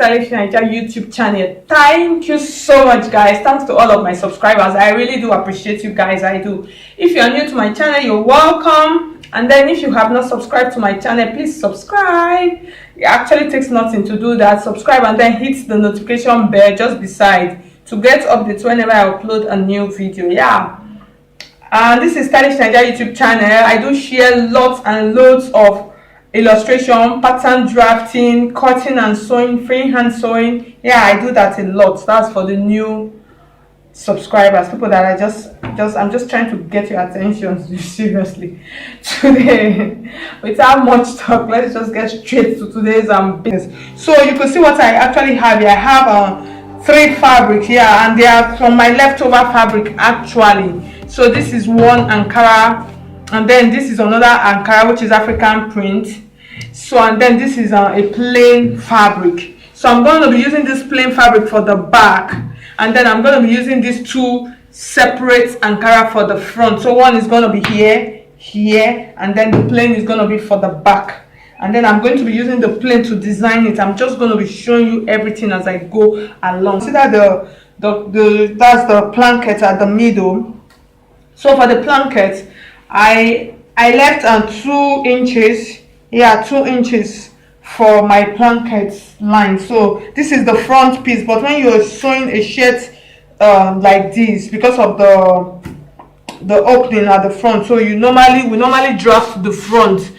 Stylish Naija YouTube channel. Thank you so much, guys. Thanks to all of my subscribers. I really do appreciate you guys. I do. If you are new to my channel, you're welcome. And then if you have not subscribed to my channel, please subscribe. It actually takes nothing to do that. Subscribe and then hit the notification bell just beside to get updates whenever I upload a new video. Yeah. And this is Stylish Naija YouTube channel. I do share lots and loads of illustration, pattern drafting, cutting and sewing, freehand sewing. Yeah, I do that a lot. That's for the new subscribers, people that I'm just trying to get your attention. Seriously, today, without much talk, let's just get straight to today's business. So you can see what I actually have here. I have 3 fabrics here, and they are from my leftover fabric actually. So this is one Ankara, and then this is another Ankara, which is African print. So, and then this is a plain fabric. So I'm going to be using this plain fabric for the back, and then I'm going to be using these 2 separate Ankara for the front. So one is going to be here, and then the plain is going to be for the back. And then I'm going to be using the plain to design it. I'm just going to be showing you everything as I go along. See that that's the placket at the middle. So for the placket, I left 2 inches. Yeah, 2 inches for my placket line. So this is the front piece, but when you're sewing a shirt like this, because of the opening at the front, so we normally draft the front.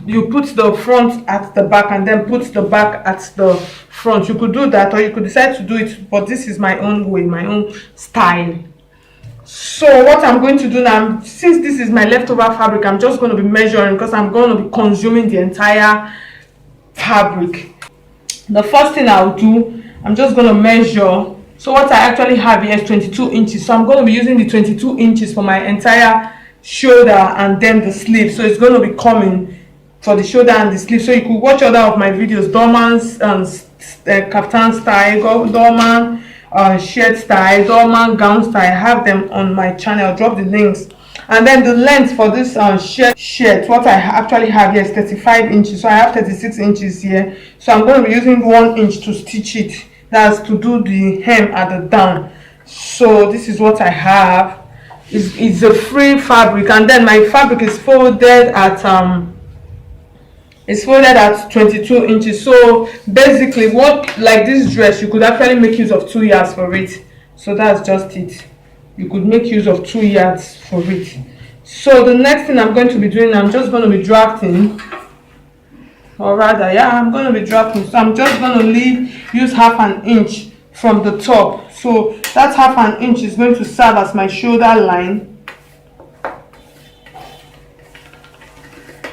You put the front at the back and then put the back at the front. You could do that, or you could decide to do it, but this is my own way, my own style. So what I'm going to do now, since this is my leftover fabric, I'm just going to be measuring, because I'm going to be consuming the entire fabric. The first thing I'll do, I'm just going to measure. So what I actually have here is 22 inches. So I'm going to be using the 22 inches for my entire shoulder and then the sleeve. So it's going to be coming for the shoulder and the sleeve. So you could watch other of my videos, Dorman's kaftan style, Dorman shirt style, Dorman gown style. I have them on my channel. I'll drop the links. And then the length for this shirt, what I actually have here is 35 inches. So I have 36 inches here. So I'm going to be using 1 inch to stitch it. That's to do the hem at the down. So this is what I have. It's a free fabric, and then my fabric is folded at 22 inches. So basically, like this dress, you could actually make use of 2 yards for it. So that's just it. You could make use of 2 yards for it. So the next thing I'm going to be doing, I'm just going to be drafting, or rather, yeah, I'm going to be drafting. So I'm just going to use half an inch from the top. So that half an inch is going to serve as my shoulder line.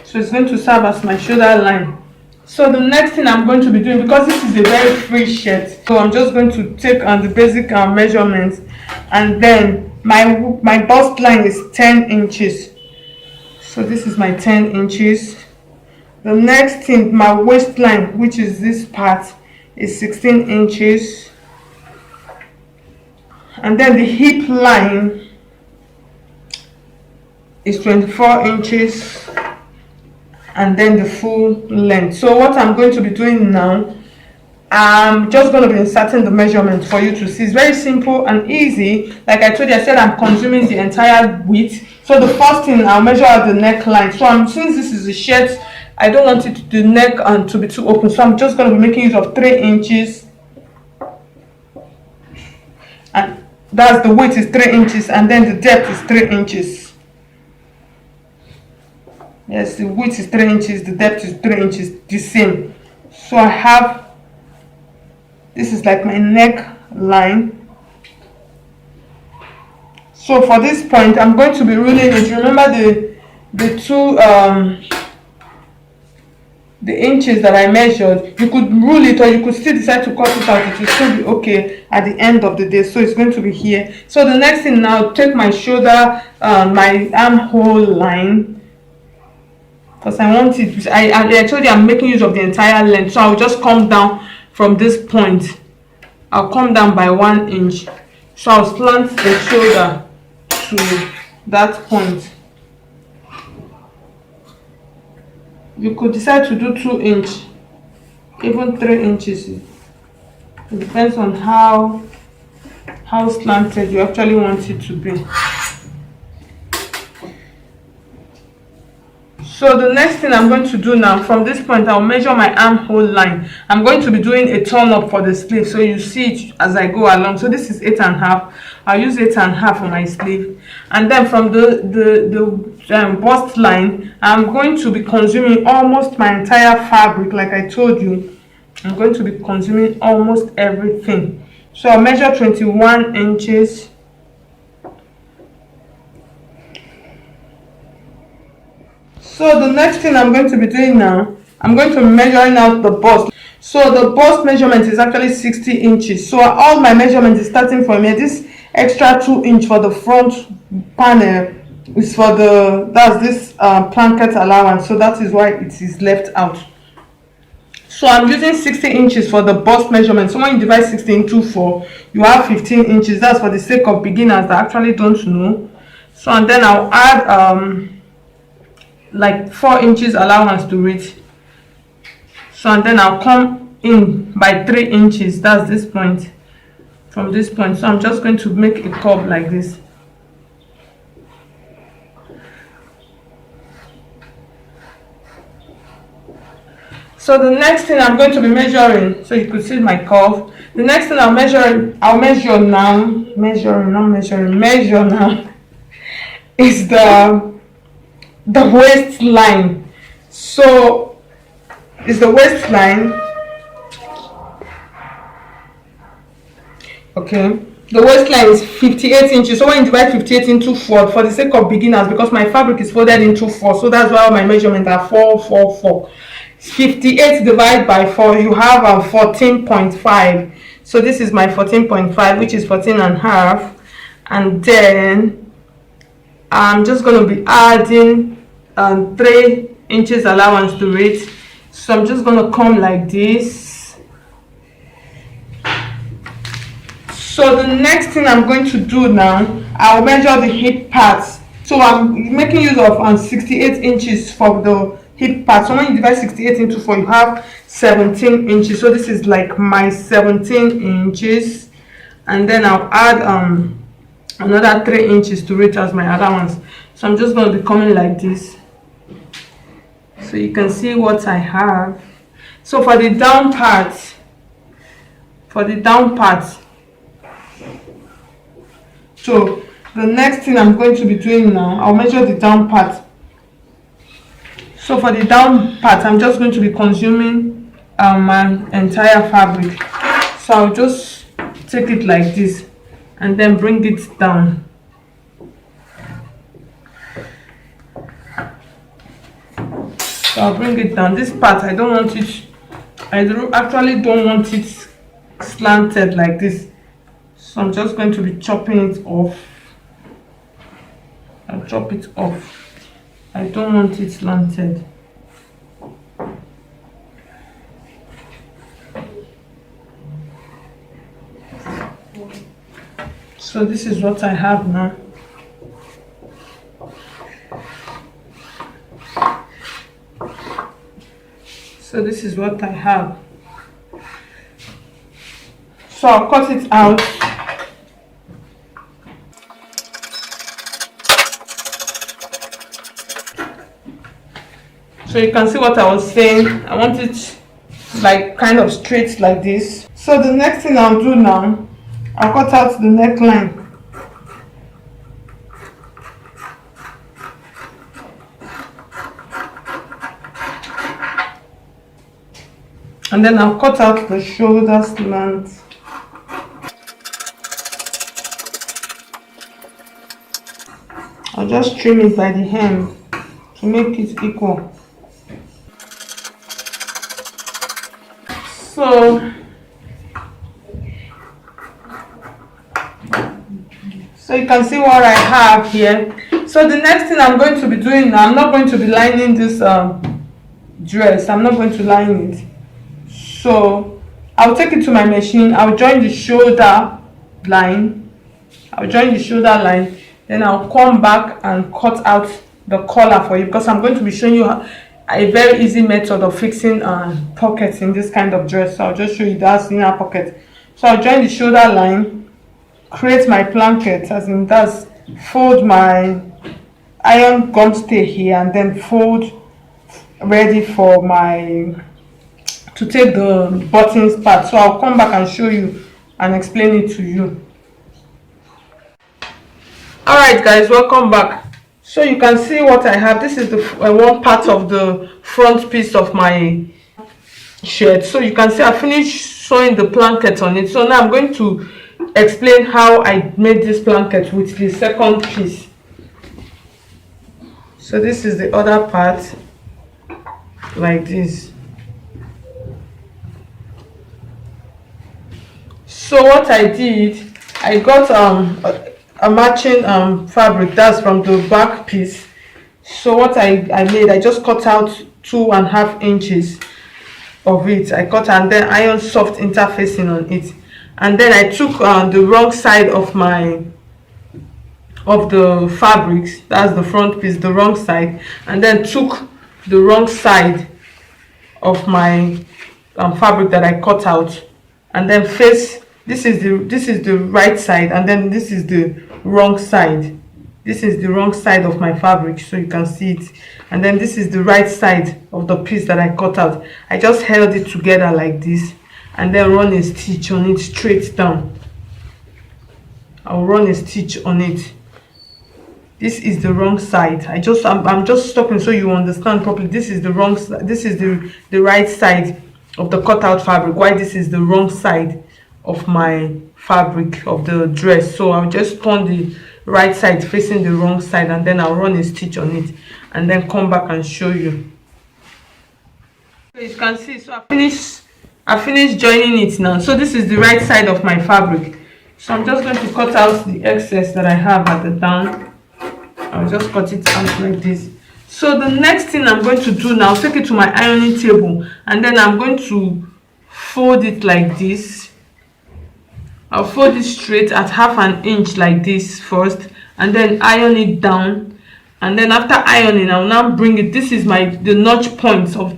So it's going to serve as my shoulder line. So the next thing I'm going to be doing, because this is a very free shirt, so I'm just going to take on the basic measurements, and then my bust line is 10 inches. So this is my 10 inches. The next thing, my waistline, which is this part, is 16 inches. And then the hip line is 24 inches. And then the full length. So what I'm going to be doing now, I'm just going to be inserting the measurement for you to see. It's very simple and easy. Like I told you, I said I'm consuming the entire width. So the first thing, I'll measure out the neckline. So since this is a shirt, I don't want the neck to be too open. So I'm just going to be making use of 3 inches. And that's the width is 3 inches, and then the depth is 3 inches. Yes, the width is 3 inches, the depth is 3 inches, the same. So I have, this is like my neck line. So for this point, I'm going to be ruling it. Remember the inches that I measured. You could rule it, or you could still decide to cut it out. It will still be okay at the end of the day. So it's going to be here. So the next thing now, take my shoulder, my armhole line, because I want it. I told you I'm making use of the entire length. So I'll just come down from this point. I'll come down by 1 inch. So I'll slant the shoulder to that point. You could decide to do 2 inch, even 3 inches It depends on how slanted you actually want it to be. So the next thing I'm going to do now, from this point I'll measure my armhole line. I'm going to be doing a turn up for the sleeve, so you see it as I go along. So this is 8.5. I'll use 8.5 on my sleeve, and then from the bust line, I'm going to be consuming almost my entire fabric. Like I told you, I'm going to be consuming almost everything. So I'll measure 21 inches. So the next thing I'm going to be doing now, I'm going to be measuring out the bust. So the bust measurement is actually 60 inches. So all my measurements is starting from here. This extra 2 inch for the front panel is for that's this placket allowance. So that is why it is left out. So I'm using 60 inches for the bust measurement. So when you divide 60 into 4, you have 15 inches. That's for the sake of beginners that actually don't know. So and then I'll add like 4 inches allowance to it. So and then I'll come in by 3 inches. That's this point. From this point. So I'm just going to make a curve like this. So the next thing I'm going to be measuring, so you could see my curve. The next thing I'll measure now, is the waistline. So is the waistline. Okay, the waistline is 58 inches. So when you divide 58 into 4, for the sake of beginners, because my fabric is folded into 4, so that's why all my measurements are 4, 4, 4. 58 divided by 4, you have a 14.5. So this is my 14.5, which is 14.5. And then I'm just going to be adding 3 inches allowance to it. So I'm just going to come like this. So the next thing I'm going to do now, I'll measure the hip parts. So I'm making use of 68 inches for the hip part. So when you divide 68 into 4, you have 17 inches. So this is like my 17 inches. And then I'll add another 3 inches to it as my allowance. So I'm just going to be coming like this. So you can see what I have. So for the down part, so the next thing I'm going to be doing now, I'll measure the down part. So for the down part, I'm just going to be consuming my entire fabric. So I'll just take it like this and then bring it down. So I'll bring it down. This part, I actually don't want it slanted like this. So I'm just going to be chopping it off. I'll chop it off. I don't want it slanted. So this is what I have now. So this is what I have. So I'll cut it out. So you can see what I was saying. I want it like kind of straight like this. So the next thing I'll do now, I'll cut out the neckline. And then I'll cut out the shoulder slant. I'll just trim it by the hem to make it equal. So you can see what I have here. So the next thing I'm going to be doing now, I'm not going to be lining this dress. I'm not going to line it. So I'll take it to my machine. I'll join the shoulder line. Then I'll come back and cut out the collar for you, because I'm going to be showing you a very easy method of fixing pockets in this kind of dress. So I'll just show you that inner pocket. So I'll join the shoulder line, create my placket, as in that's fold my iron gum stay here, and then fold ready for my to take the buttons part. So I'll come back and show you and explain it to you. All right guys, welcome back. So you can see what I have. This is the one part of the front piece of my shirt. So you can see I finished sewing the placket on it. So now I'm going to explain how I made this placket with the second piece. So this is the other part, like this. So what I did, I got a matching fabric, that's from the back piece. So what I made, I just cut out 2.5 inches of it. I cut and then iron soft interfacing on it, and then I took the wrong side of the fabrics, that's the front piece, the wrong side, and then took the wrong side of my fabric that I cut out, and then face, this is the right side, and then this is the wrong side. This is the wrong side of my fabric, so you can see it, and then this is the right side of the piece that I cut out. I just held it together like this and then run a stitch on it straight down. I'll run a stitch on it. This is the wrong side. I'm just stopping so you understand properly. This is the wrong side. This is the right side of the cutout fabric. Why this is the wrong side of my fabric of the dress. So I'll just turn the right side facing the wrong side, and then I'll run a stitch on it and then come back and show you. So you can see, so I finished joining it now. So this is the right side of my fabric. So I'm just going to cut out the excess that I have at the down. I'll just cut it out like this. So the next thing I'm going to do now, take it to my ironing table, and then I'm going to fold it like this. I'll fold it straight at 1/2 inch like this first, and then iron it down. And then after ironing, I'll now bring it. This is the notch points of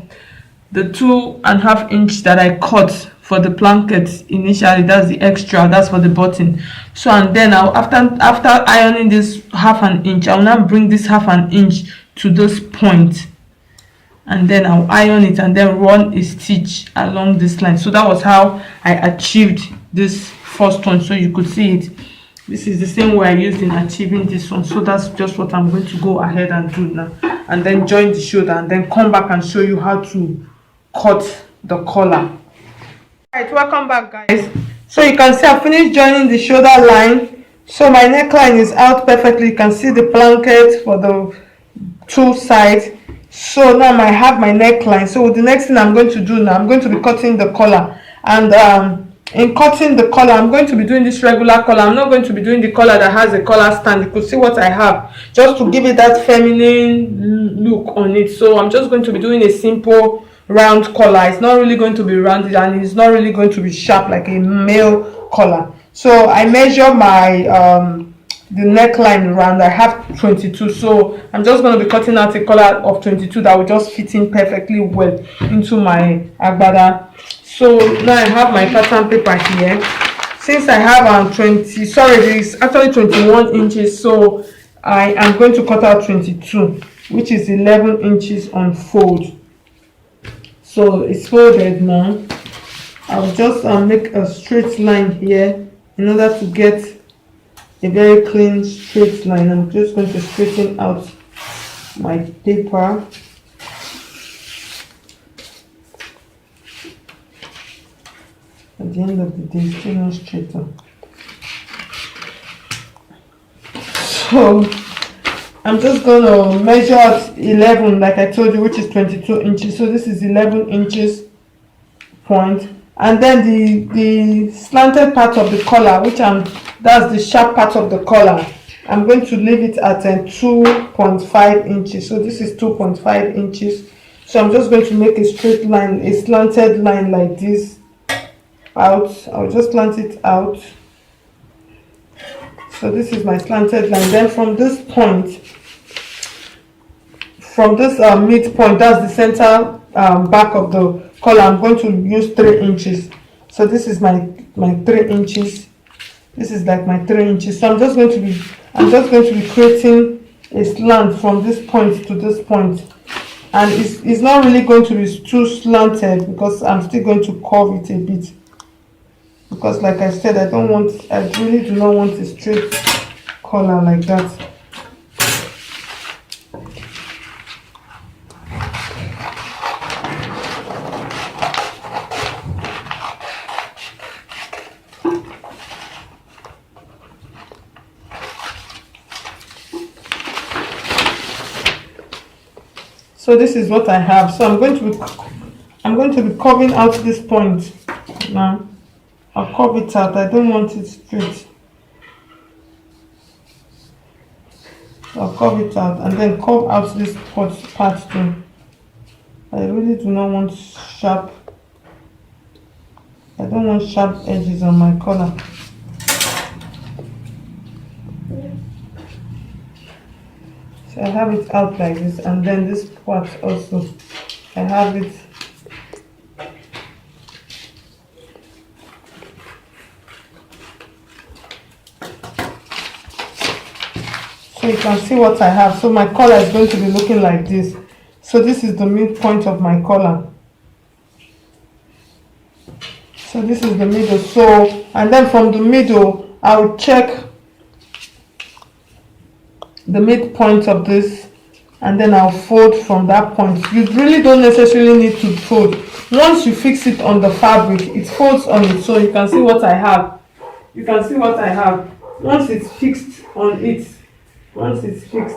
the 2.5 inch that I cut for the placket initially. That's the extra, that's for the button. So and then after ironing this 1/2 inch, I'll now bring this 1/2 inch to this point, and then I'll iron it and then run a stitch along this line. So that was how I achieved this first one. So you could see it. This is the same way I used in achieving this one. So that's just what I'm going to go ahead and do now, and then join the shoulder and then come back and show you how to cut the collar. Alright, welcome back guys. So you can see I finished joining the shoulder line. So my neckline is out perfectly. You can see the placket for the two sides. So now I have my neckline. So the next thing I'm going to do now, I'm going to be cutting the collar, and in cutting the collar, I'm going to be doing this regular collar. I'm not going to be doing the collar that has a collar stand. You could see what I have, just to give it that feminine look on it. So I'm just going to be doing a simple round collar. It's not really going to be rounded, and it's not really going to be sharp like a male collar. So I measure my the neckline round. I have 22, so I'm just going to be cutting out a collar of 22 that will just fit in perfectly well into my agbada. So now I have my pattern paper here. Since I have 20, sorry, it's actually 21 inches, so I am going to cut out 22, which is 11 inches on fold. So it's folded now. I'll just make a straight line here in order to get a very clean straight line. I'm just going to straighten out my paper. At the end of the day, still not straighter. So I'm just going to measure out 11, like I told you, which is 22 inches. So this is 11 inches point, and then the slanted part of the collar, that's the sharp part of the collar, I'm going to leave it at 2.5 inches. So this is 2.5 inches. So I'm just going to make a straight line, a slanted line like this out. I'll just slant it out. So this is my slanted line. Then from this point, from this midpoint, that's the center back of the collar, I'm going to use 3 inches. So this is my my 3 inches. This is like my 3 inches. So I'm just going to be creating a slant from this point to this point, and it's not really going to be too slanted because I'm still going to curve it a bit, because like I said, I really do not want a straight collar like that. So this is what I have. So I'm going to be curving out this point now. I'll curve it out. I don't want it straight. I'll curve it out and then curve out this part too. I really do not want sharp. I don't want sharp edges on my collar. So I have it out like this, and then this part also, I have it. So you can see what I have. So my collar is going to be looking like this. So this is the midpoint of my collar. So this is the middle. So, and then from the middle, I will check the midpoint of this, and then I'll fold from that point. You really don't necessarily need to fold. Once you fix it on the fabric, it folds on it. So you can see what I have. You can see what I have. Once it's fixed on it, once it's fixed,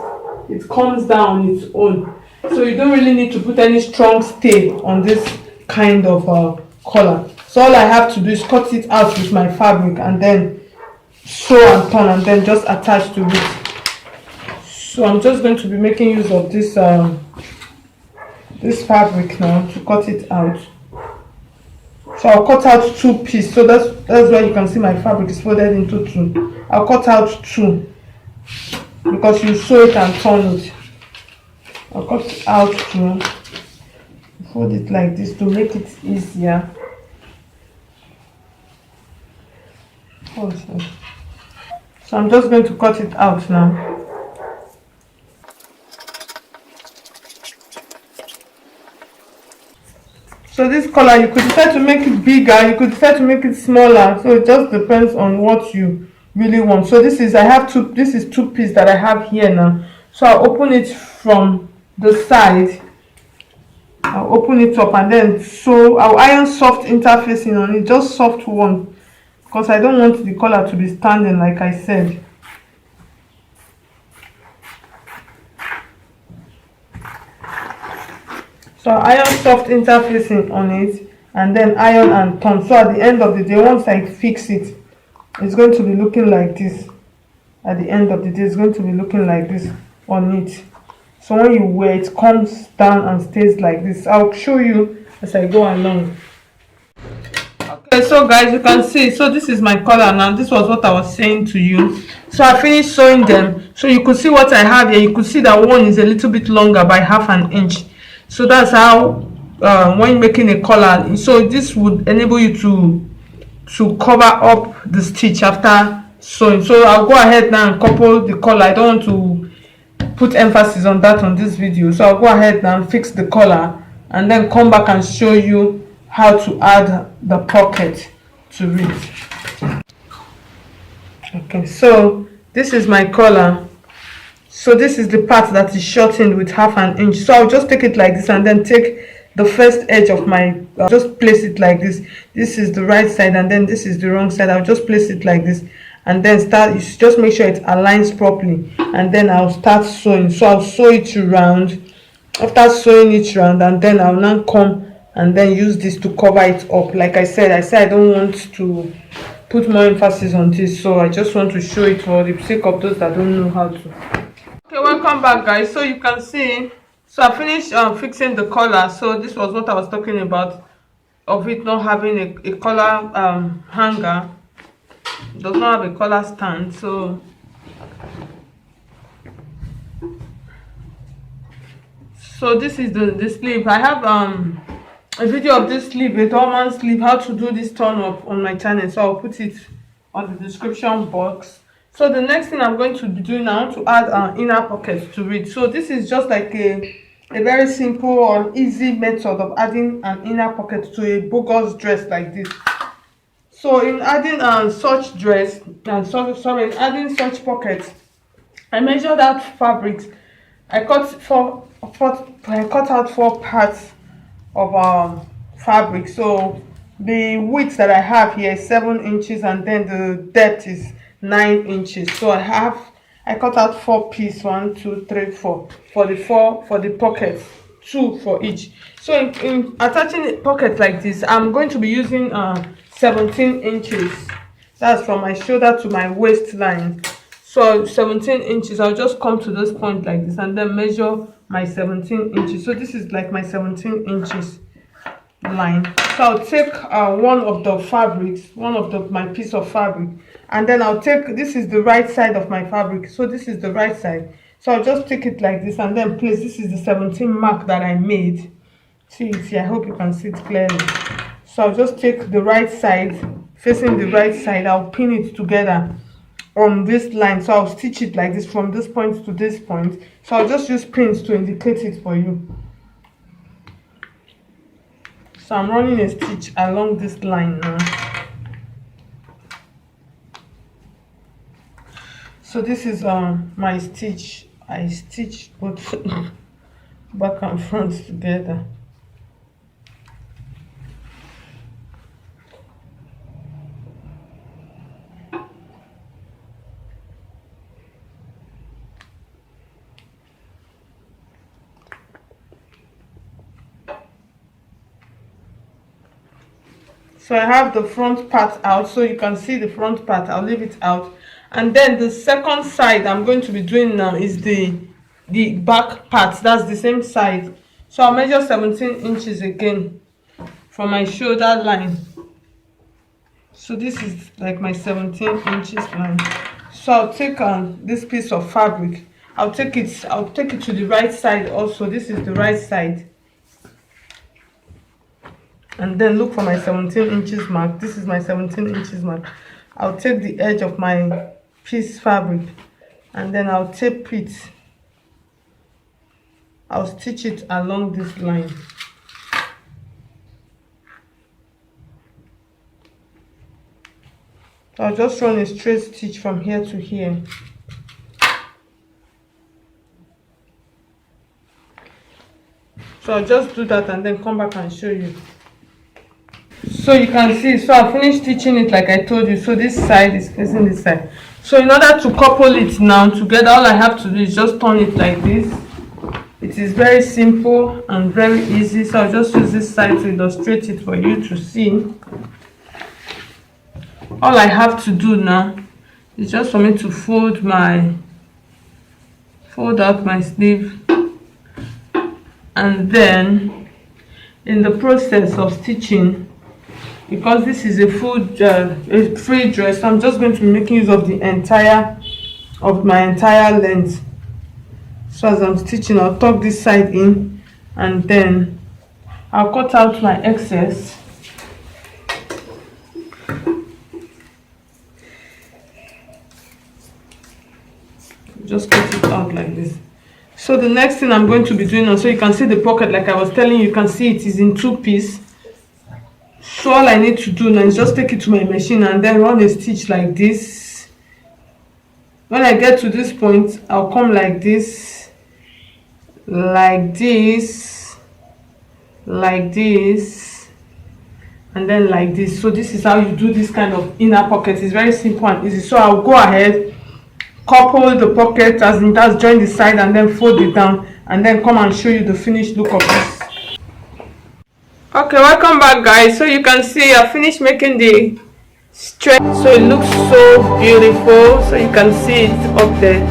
it comes down on its own. So you don't really need to put any strong stay on this kind of collar. So all I have to do is cut it out with my fabric and then sew and turn and then just attach to it. So I'm just going to be making use of this this fabric now to cut it out. So I'll cut out 2 pieces. So that's why you can see my fabric is folded into 2. I'll cut out 2 because you sew it and turn it. I'll cut out 2. Fold it like this to make it easier. So I'm just going to cut it out now. So this collar, you could decide to make it bigger, you could decide to make it smaller. So it just depends on what you really want. So this is 2 pieces that I have here now. So I'll open it from the side. I'll open it up and then I'll iron soft interfacing on it, just soft one, because I don't want the collar to be standing like I said. So iron soft interfacing on it and then iron and turn. So at the end of the day, once I fix it, it's going to be looking like this. At the end of the day, it's going to be looking like this on it. So when you wear it, comes down and stays like this. I'll show you as I go along. Okay, so guys, you can see, so this is my collar now. This was what I was saying to you. So I finished sewing them. So you could see what I have here. You could see that one is a little bit longer by 1/2 inch. So that's how when making a collar, so this would enable you to cover up the stitch after sewing. So I'll go ahead now and couple the collar. I don't want to put emphasis on that on this video, so I'll go ahead now and fix the collar and then come back and show you how to add the pocket to it. Okay, so this is my collar. So this is the part that is shortened with 1/2 inch. So I'll just take it like this and then take the first edge of my, I'll just place it like this. This is the right side and then this is the wrong side. I'll just place it like this and then you just make sure it aligns properly, and then I'll start sewing. So I'll sew it round. After sewing it round, and then I'll now come and then use this to cover it up. Like I said I don't want to put more emphasis on this, so I just want to show it for the sake of those that don't know how to. Okay, welcome back guys. So you can see, so I finished fixing the collar. So this was what I was talking about, of it not having a collar hanger. It does not have a collar stand. So this is the sleeve. I have a video of this sleeve, a dormant sleeve, how to do this turn up on my channel, so I'll put it on the description box. So the next thing I'm going to be doing, I want to add an inner pocket to it. So this is just like a very simple or easy method of adding an inner pocket to a bogus dress like this. So in adding such dress and sorry, in adding such pockets, I measured out fabrics. I cut out 4 parts of fabric. So the width that I have here is 7 inches, and then the depth is 9 inches. So I cut out 4 pieces, 1 2 3 4 for the pockets, 2 for each. So in attaching a pocket like this, I'm going to be using 17 inches. That's from my shoulder to my waistline. So 17 inches, I'll just come to this point like this and then measure my 17 inches. So this is like my 17 inches line. So I'll take one of the fabrics, my piece of fabric, and then I'll take, this is the right side of my fabric, so this is the right side. So I'll just take it like this and then place, this is the 17 mark that I made. See it here, I hope you can see it clearly. So I'll just take the right side, facing the right side, I'll pin it together on this line. So I'll stitch it like this from this point to this point. So I'll just use pins to indicate it for you. So I'm running a stitch along this line now. So this is my stitch. I stitched both back and front together. So I have the front part out, so you can see the front part. I'll leave it out. And then the second side I'm going to be doing now is the back part. That's the same side. So I'll measure 17 inches again from my shoulder line. So this is like my 17 inches line. So I'll take this piece of fabric. I'll take it to the right side also. This is the right side. And then look for my 17 inches mark. This is my 17 inches mark. I'll take the edge of my piece fabric and then I'll tape it. I'll stitch it along this line. I'll just run a straight stitch from here to here. So I'll just do that and then come back and show you. So you can see, so I finished stitching it like I told you. So this side is facing this side. So in order to couple it now together, all I have to do is just turn it like this. It is very simple and very easy. So I'll just use this side to illustrate it for you to see. All I have to do now is just for me to fold out my sleeve, and then in the process of stitching, because this is a free dress, I'm just going to be making use of my entire length. So as I'm stitching, I'll tuck this side in and then I'll cut out my excess. Just cut it out like this. So the next thing I'm going to be doing now, so you can see the pocket like I was telling you, you can see it is in 2 pieces. So all I need to do now is just take it to my machine and then run a stitch like this. When I get to this point, I'll come like this, like this, like this, and then like this. So this is how you do this kind of inner pocket. It's very simple and easy. So I'll go ahead, couple the pocket as in that's join the side and then fold it down and then come and show you the finished look of this. Okay, welcome back guys. So you can see I finished making the straight, so it looks so beautiful. So you can see it up there.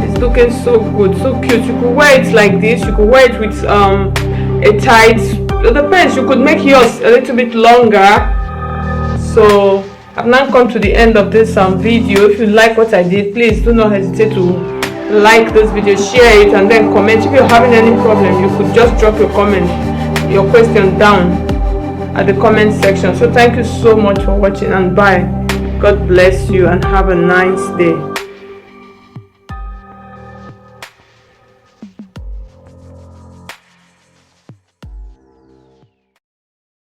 It's looking so good, so cute. You could wear it like this, you could wear it with a tight, it depends, you could make yours a little bit longer. So I've now come to the end of this video. If you like what I did, please do not hesitate to like this video, share it, and then comment. If you're having any problem, you could just drop your comment your question down at the comment section. So thank you so much for watching, and bye. God bless you and have a nice day.